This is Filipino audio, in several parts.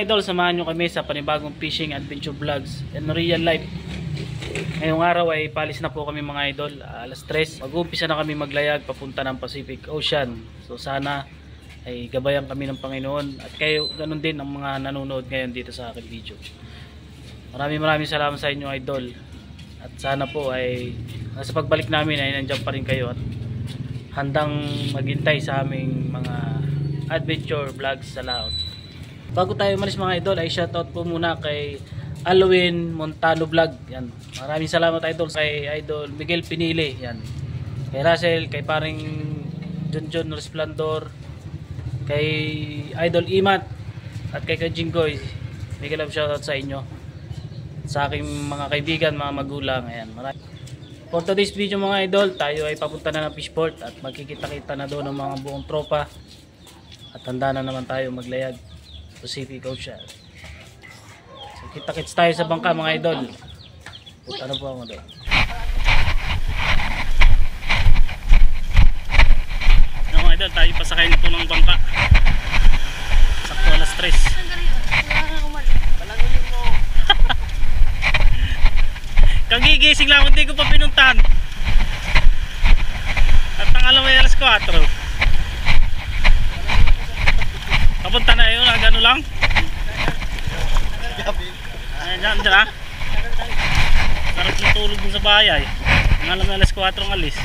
mga idol, samahan nyo kami sa panibagong fishing adventure vlogs in real life. Ngayong araw ay palis na po kami mga idol, alas 3. Mag-uumpisa na kami maglayag papunta ng Pacific Ocean. So sana ay gabayan kami ng Panginoon at kayo ganun din ang mga nanonood ngayon dito sa aking video. Maraming salamat sa inyo idol. At sana po ay sa pagbalik namin ay nandiyan pa rin kayo at handang maghintay sa aming mga adventure vlogs sa laot. Bago tayo umalis mga idol ay shoutout po muna kay Alwin Montano Vlog. Yan. Maraming salamat idol kay Idol Miguel Pinili. Yan. Kay Russell, kay paring John Resplandor, kay Idol Imat at kay Jinggoy. Big love shoutout sa inyo. Sa aking mga kaibigan, mga magulang. Ayan. For today's video mga idol, tayo ay papunta na ng fishport at magkikita-kita na doon ng mga buong tropa. At handa na naman tayo maglayag Pacific Ocean. So kita-kits tayo sa bangka mga idol. Punta na po ako doon. Mga idol, tayo pasakay na po ng bangka. Sakto alas 3. Kagigising lang, hindi ko pa pinuntahan. At ang alam ay alas 4. Papunta na yun, gano'n lang. Ayan, dyan ha. Sarap natulog din sa bahay. Ang alam na alas 4 ang alis.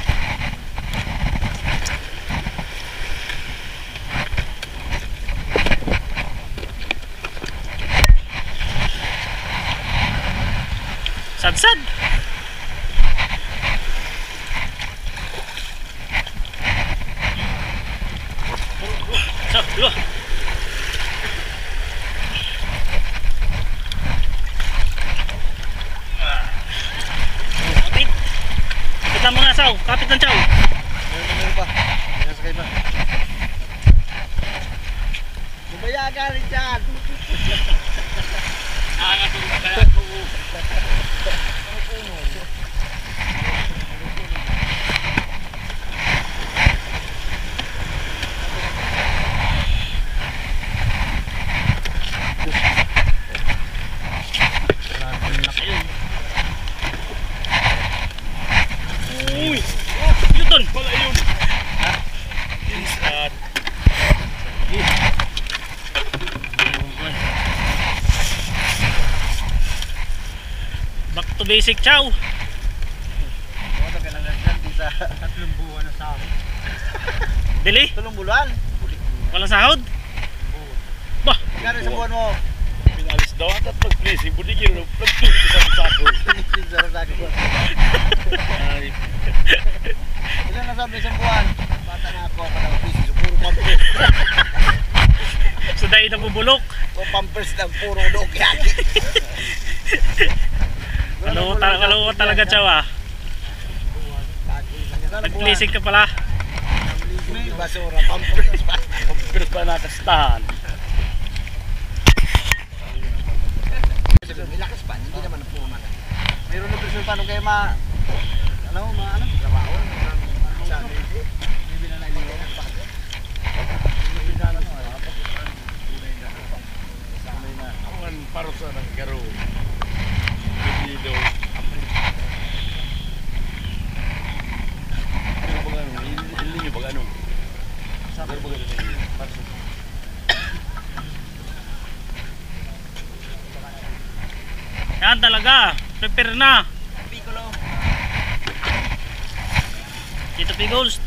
Sad-sad. Loh. Kapit. Kita mo na saw, kapit ng chow. Ano pa? Sakay pa. Bumayaga rin dyan. Nakakatulog ka kaya ako. Uy! Yun doon! Wala yun! Insat! Back to basic chow! Ano ka lang dyan sa 3 buwan na sahod. Dili? 3 buwan? Walang sahod? Bah! Magkano sa buwan mo? Pinalis daw ang pag-placing, budigin mo, pag-placing sa sako. Sarap sa akin. Ilan na sabi sa buwan? Bata na ako ng piso, puro pampers. So dahil na bubulok. O pampers lang, puro dog yaki. Kalawa talaga chow ah. Nag-placing ka pala. Basura, pampers pa. Pampers pa nakastahan. Ilakas pa, hindi naman ang puman. Mayroon na presyo paano kayo trabaho? Sabi, hindi na naliwan. Awan parusa ng garo. Bidido. Pero pag ano, hindi nyo pag ano. Pero pag ano, parusa. Yan talaga. Prepare na. Piccolo. Tito Pickles.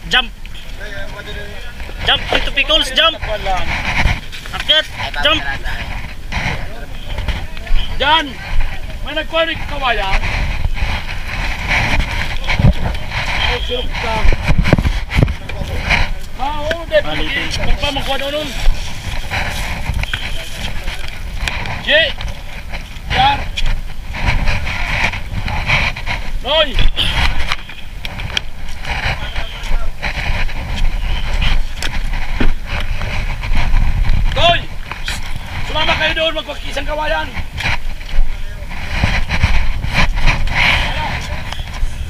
Jump. Jump. Tito Pickles. Jump. Akit. Jump. Diyan! May nagkuhanik kawayan. Oh, sirap ka. Oo, Malitin. magpamakuha daw nun. Jay! Yan! Noy! Noy! Sumama kayo doon, magpakisang kawayan.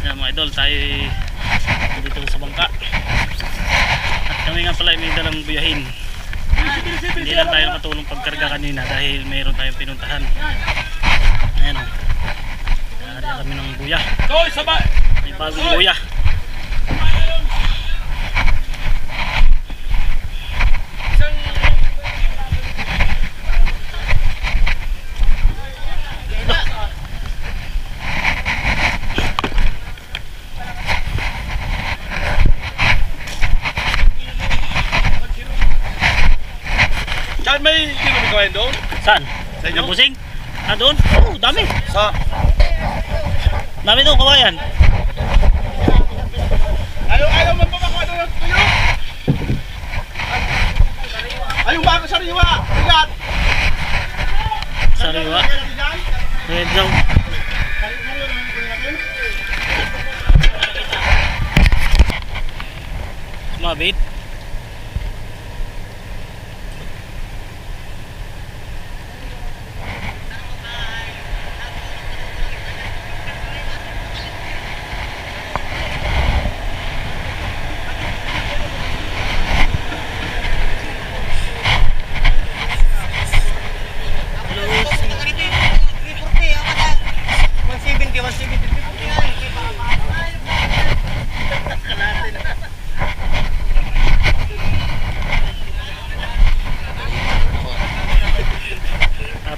Yan mga idol, tayo dito sa bangka. At kami nga pala ay may dalang buyahin. Hindi lang tayo nakatulong pagkarga kanina dahil mayroon tayong pinuntahan. Ayan o. Nahari kami ng buya. May bagong buya. Saan may hindi mo gawin doon? Saan? Sa inyo? Nabusing? Ah, doon? Oo, dami. Sa? Dami doon, kawayan. Ayaw magpapakado ng tuyo! Ayaw baka sariwa! Bigat! Sariwa. Red zone. Mabit.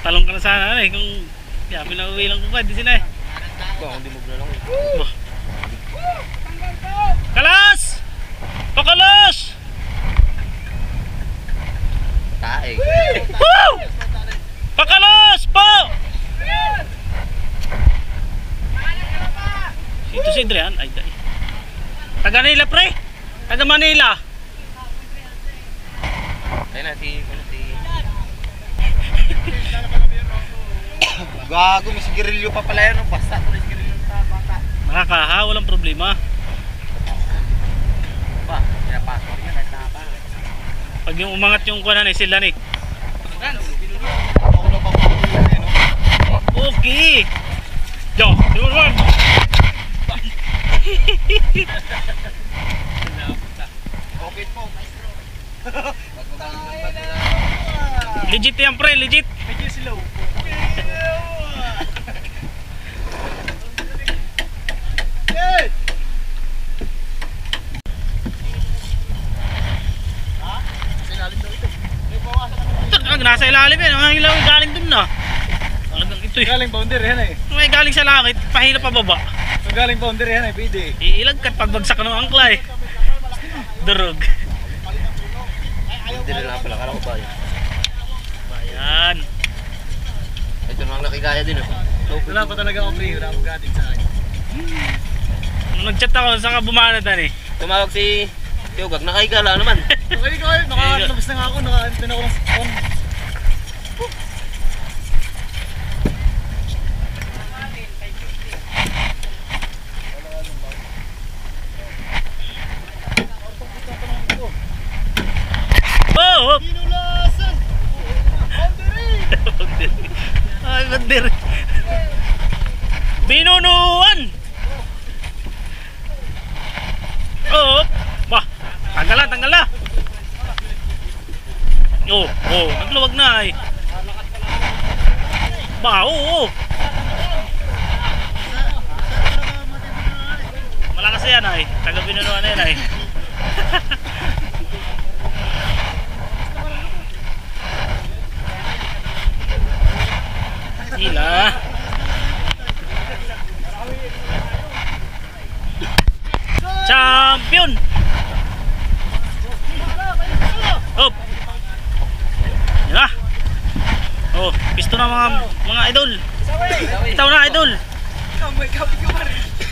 Talong ka na sana kung kaya pinauwi lang ko pa, di sila eh. Hindi mo na lang. Kalas! Pakalas! Tae. Woo! Pakalas po! Ito si Adrian, ay day. Taga Manila pre? Taga Manila. Ayun na si Gago, may sigarilyo pa pala yan. Basta ito na sigarilyo sa bata. Nakakaha, walang problema. Ba, pinapasok niya kahit nakapa. Pag yung umangat yung kuwanan eh, sila ni. Ako na papapuli yan, no? Okay. Yo, yun one. Okay po, maestro. Legit yan pre, legit. Medyo slow. Nasa ilalim yan, ang ilaw galing dun na. Talagang ito eh. Galing boundary yan eh. May galing sa langit, pahila pa baba. Galing boundary yan eh, pwede. Iilagkat pagbagsak ng angkla eh. Durog. Hindi na pala, kala ko ba yun? Bayan. Ito na ang nakikaya din eh. Wala pa talaga ako free, wala akong gating sa akin. Nung nag-chat ako, saan ka bumanatan eh? Tumawag si Yogag, nakahigala naman. Nakalabas na nga ako, nakaantin ako ng phone. Oh! Pinulasan! Boundary! Ay, bandir. Binunuan! Oh! Bah! Tanggal na, tanggal na! Oh, oh, nagluwag na eh. Bah, oo, oh. Malakas yan ay. Taga binunuan na yan ay. Sila. Champion. Hop. Yan na. Oh, pisto na mga idol. Itaw na idol.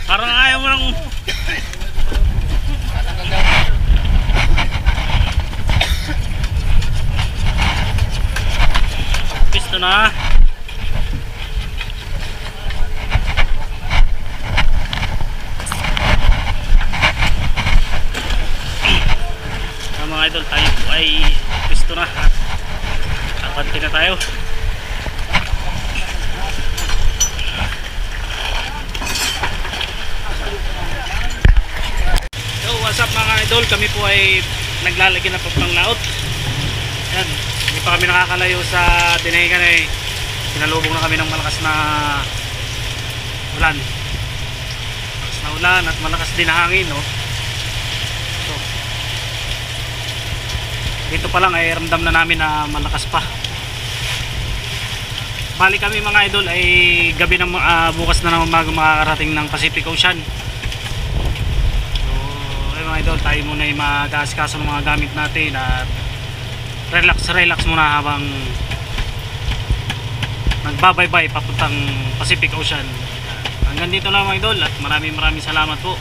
Parang ayaw mo ng pisto na. Mga idol, tayo po ay pisto na at kapante na tayo. So what's up mga idol, kami po ay naglalagyan na po ng laot. Yan. pa kami nakakalayo sa Dinahican eh, sinalubong na kami ng malakas na ulan. Malakas na ulan at malakas din na hangin, no? So, dito pa lang ay ramdam na namin na malakas pa. Bali kami mga idol ay gabi ng bukas na naman makakarating ng Pacific Ocean. So, ay mga idol, tayo muna ay mag-aasikaso ng mga gamit natin at relax muna habang nagbabaybay papuntang Pacific Ocean. Hanggang dito lang mga idol at maraming salamat po.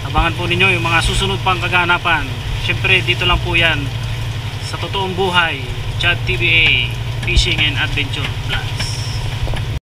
Abangan po ninyo yung mga susunod pang kaganapan. Syempre dito lang po yan sa totoong buhay, Chad TVA Fishing and Adventure Vlogs.